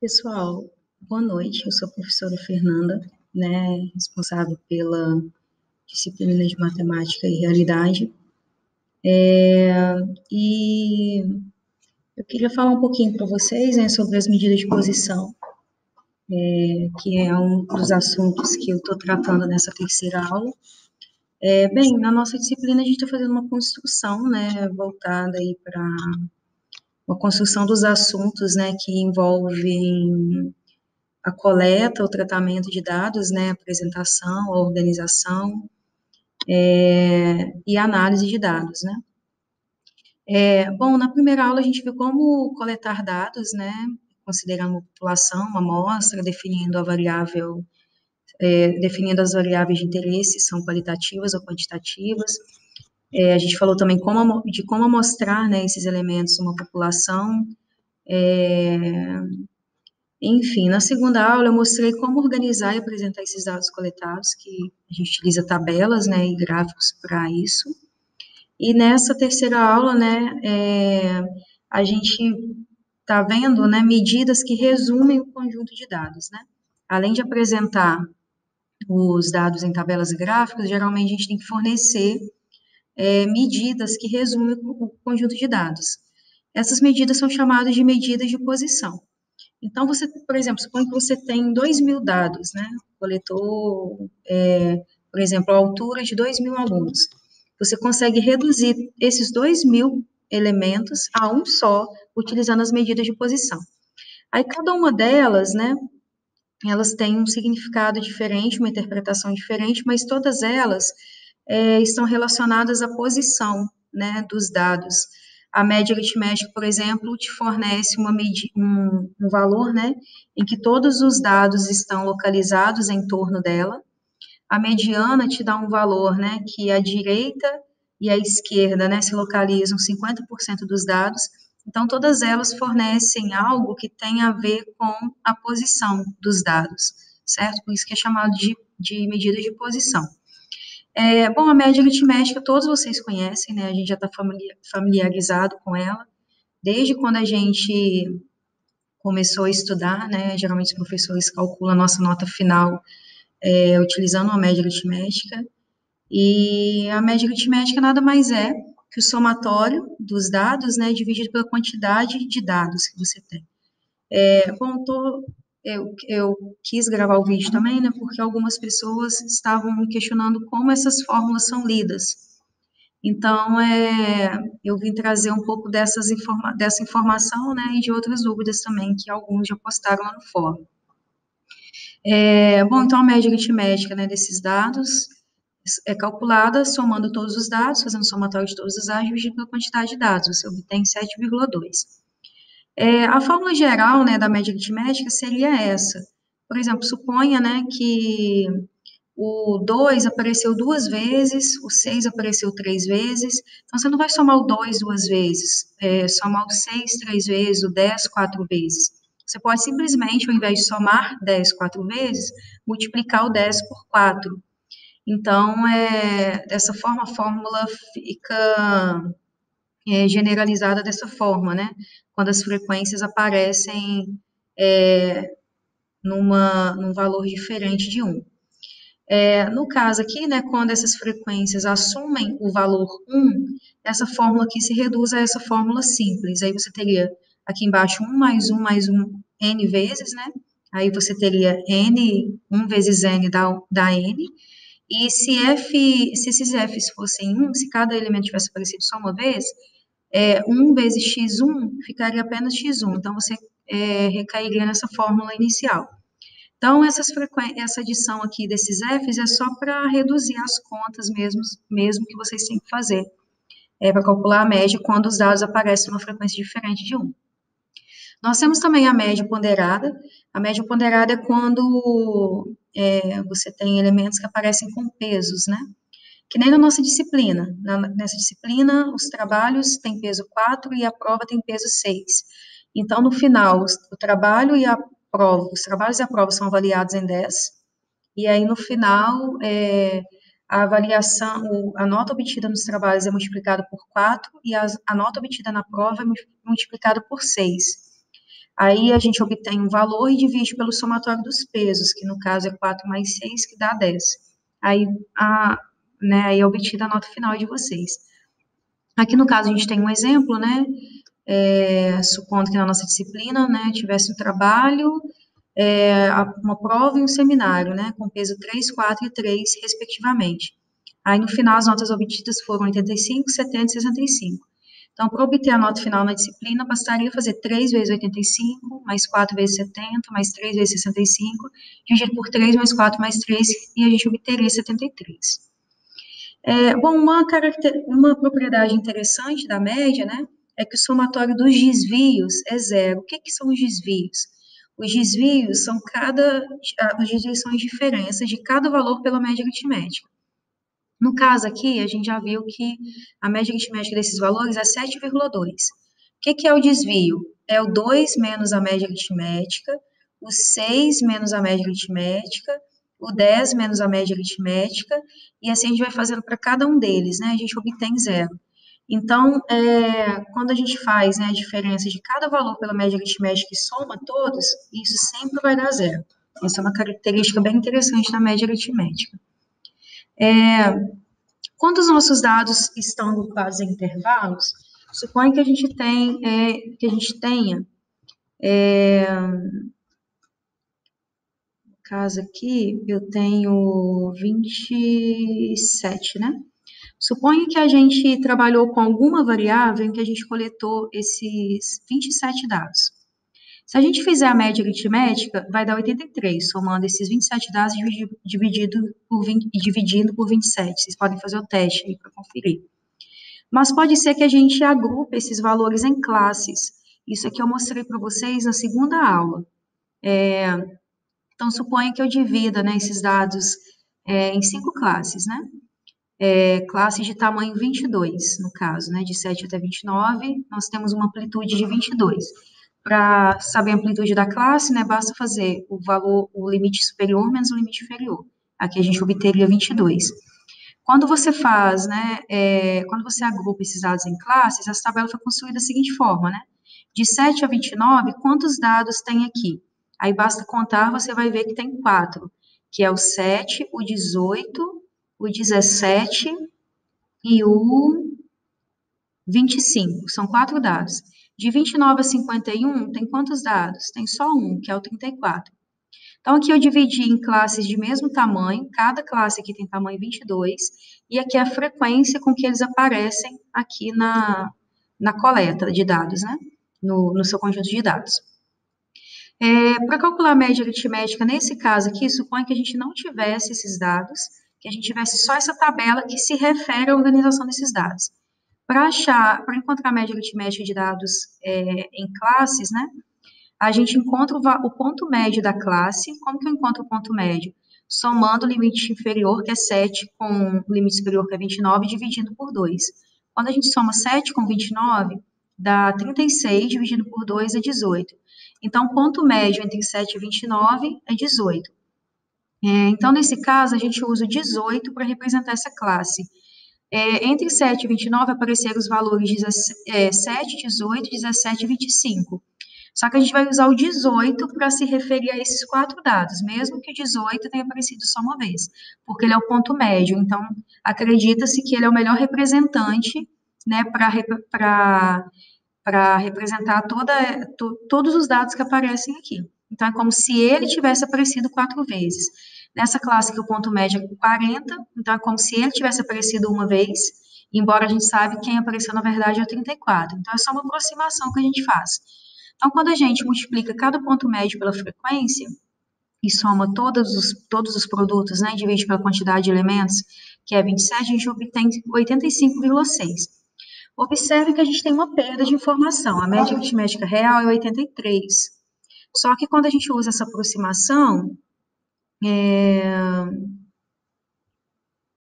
Pessoal, boa noite. Eu sou a professora Fernanda, né, responsável pela disciplina de Matemática e Realidade. E eu queria falar um pouquinho para vocês, né, sobre as medidas de posição, que é um dos assuntos que eu estou tratando nessa terceira aula. Bem, na nossa disciplina a gente está fazendo uma construção, né, voltada aí para uma construção dos assuntos, né, que envolvem a coleta, o tratamento de dados, né, a apresentação, a organização e a análise de dados, né. Bom, na primeira aula a gente viu como coletar dados, né, considerando a população, uma amostra, definindo as variáveis de interesse, se são qualitativas ou quantitativas. A gente falou também de como amostrar, né, esses elementos uma população. Enfim, na segunda aula eu mostrei como organizar e apresentar esses dados coletados, que a gente utiliza tabelas, né, e gráficos para isso. E nessa terceira aula, né, a gente está vendo, né, medidas que resumem o conjunto de dados, né. Além de apresentar os dados em tabelas e gráficos, geralmente a gente tem que fornecer medidas que resumem o conjunto de dados. Essas medidas são chamadas de medidas de posição. Então, você, por exemplo, suponha que você tem 2.000 dados, né? Coletou, por exemplo, a altura de 2.000 alunos. Você consegue reduzir esses 2.000 elementos a um só, utilizando as medidas de posição. Aí, cada uma delas, né, elas têm um significado diferente, uma interpretação diferente, mas todas elas estão relacionadas à posição, né, dos dados. A média aritmética, por exemplo, te fornece um valor, né, em que todos os dados estão localizados em torno dela. A mediana te dá um valor, né, que a direita e a esquerda, né, se localizam 50% dos dados. Então, todas elas fornecem algo que tem a ver com a posição dos dados, certo? Por isso que é chamado de medida de posição. Bom, a média aritmética todos vocês conhecem, né? A gente já está familiarizado com ela. Desde quando a gente começou a estudar, né? Geralmente os professores calculam a nossa nota final utilizando uma média aritmética. E a média aritmética nada mais é que o somatório dos dados, né? Dividido pela quantidade de dados que você tem. Bom, eu quis gravar o vídeo também, né, porque algumas pessoas estavam me questionando como essas fórmulas são lidas. Então, eu vim trazer um pouco dessa informação, né, e de outras dúvidas também, que alguns já postaram lá no fórum. Bom, então a média aritmética, né, desses dados é calculada somando todos os dados, fazendo somatório de todos os dados, dividido pela quantidade de dados, você obtém 7,2. A fórmula geral, né, da média aritmética seria essa. Por exemplo, suponha, né, que o 2 apareceu 2 vezes, o 6 apareceu 3 vezes, então você não vai somar o 2 2 vezes, somar o 6 3 vezes, o 10 4 vezes. Você pode simplesmente, ao invés de somar 10 4 vezes, multiplicar o 10 por 4. Então, dessa forma, a fórmula fica generalizada dessa forma, né? Quando as frequências aparecem num valor diferente de 1. No caso aqui, né, quando essas frequências assumem o valor 1, essa fórmula aqui se reduz a essa fórmula simples. Aí você teria aqui embaixo 1 mais 1, n vezes, né? Aí você teria n, 1 vezes n dá n. E se esses f's fossem 1, se cada elemento tivesse aparecido só uma vez, 1 vezes x1 ficaria apenas x1. Então, você recairia nessa fórmula inicial. Então, essa adição aqui desses f's é só para reduzir as contas mesmo que vocês têm que fazer, para calcular a média quando os dados aparecem numa frequência diferente de 1. Nós temos também a média ponderada. A média ponderada é quando você tem elementos que aparecem com pesos, né? Que nem na nossa disciplina. Nessa disciplina, os trabalhos têm peso 4 e a prova tem peso 6. Então, no final, o trabalho e a prova, os trabalhos e a prova são avaliados em 10, e aí, no final, a avaliação, a nota obtida nos trabalhos é multiplicada por 4, e a nota obtida na prova é multiplicada por 6. Aí a gente obtém um valor e divide pelo somatório dos pesos, que no caso é 4 mais 6, que dá 10. Aí, aí é obtida a nota final de vocês. Aqui no caso a gente tem um exemplo, né? Supondo que na nossa disciplina, né, tivesse um trabalho, uma prova e um seminário, né, com peso 3, 4 e 3, respectivamente. Aí, no final, as notas obtidas foram 85, 70 e 65. Então, para obter a nota final na disciplina, bastaria fazer 3 vezes 85, mais 4 vezes 70, mais 3 vezes 65, dividido por 3, mais 4, mais 3, e a gente obteria 73. Bom, uma propriedade interessante da média, né, é que o somatório dos desvios é zero. O que são os desvios? Os desvios são os desvios são as diferenças de cada valor pela média aritmética. No caso aqui, a gente já viu que a média aritmética desses valores é 7,2. O que é o desvio? É o 2 menos a média aritmética, o 6 menos a média aritmética, o 10 menos a média aritmética, e assim a gente vai fazendo para cada um deles, né? A gente obtém zero. Então, quando a gente faz, né, a diferença de cada valor pela média aritmética e soma todos, isso sempre vai dar zero. Essa é uma característica bem interessante da média aritmética. Quando os nossos dados estão agrupados em intervalos, suponha que a gente tenha, no caso aqui, eu tenho 27, né? Suponha que a gente trabalhou com alguma variável em que a gente coletou esses 27 dados. Se a gente fizer a média aritmética, vai dar 83, somando esses 27 dados dividindo por 27. Vocês podem fazer o teste aí para conferir. Mas pode ser que a gente agrupe esses valores em classes. Isso aqui eu mostrei para vocês na segunda aula. Então, suponha que eu divida, né, esses dados em 5 classes, né? Classes de tamanho 22, no caso, né, de 7 até 29, nós temos uma amplitude de 22. Para saber a amplitude da classe, né, basta fazer o limite superior menos o limite inferior. Aqui a gente obteria 22. Quando você faz, né, quando você agrupa esses dados em classes, essa tabela foi construída da seguinte forma, né? De 7 a 29, quantos dados tem aqui? Aí basta contar, você vai ver que tem 4, que é o 7, o 18, o 17 e o 25. São 4 dados. De 29 a 51, tem quantos dados? Tem só um, que é o 34. Então, aqui eu dividi em classes de mesmo tamanho, cada classe aqui tem tamanho 22, e aqui é a frequência com que eles aparecem aqui na coleta de dados, né? No seu conjunto de dados. Para calcular a média aritmética, nesse caso aqui, supõe que a gente não tivesse esses dados, que a gente tivesse só essa tabela que se refere à organização desses dados. Para encontrar a média aritmética de dados em classes, né? A gente encontra o ponto médio da classe. Como que eu encontro o ponto médio? Somando o limite inferior, que é 7, com o limite superior, que é 29, dividindo por 2. Quando a gente soma 7 com 29, dá 36, dividido por 2 é 18. Então, o ponto médio entre 7 e 29 é 18. Então, nesse caso, a gente usa o 18 para representar essa classe. Entre 7 e 29 apareceram os valores 7, 18, 17 e 25. Só que a gente vai usar o 18 para se referir a esses 4 dados, mesmo que o 18 tenha aparecido só uma vez, porque ele é o ponto médio. Então, acredita-se que ele é o melhor representante, né, para representar todos os dados que aparecem aqui. Então, é como se ele tivesse aparecido 4 vezes. Nessa classe que o ponto médio é 40, então é como se ele tivesse aparecido uma vez, embora a gente saiba que quem apareceu, na verdade, é o 34. Então, é só uma aproximação que a gente faz. Então, quando a gente multiplica cada ponto médio pela frequência e soma todos os produtos, né, divide pela quantidade de elementos, que é 27, a gente obtém 85,6. Observe que a gente tem uma perda de informação. A média aritmética real é 83. Só que quando a gente usa essa aproximação,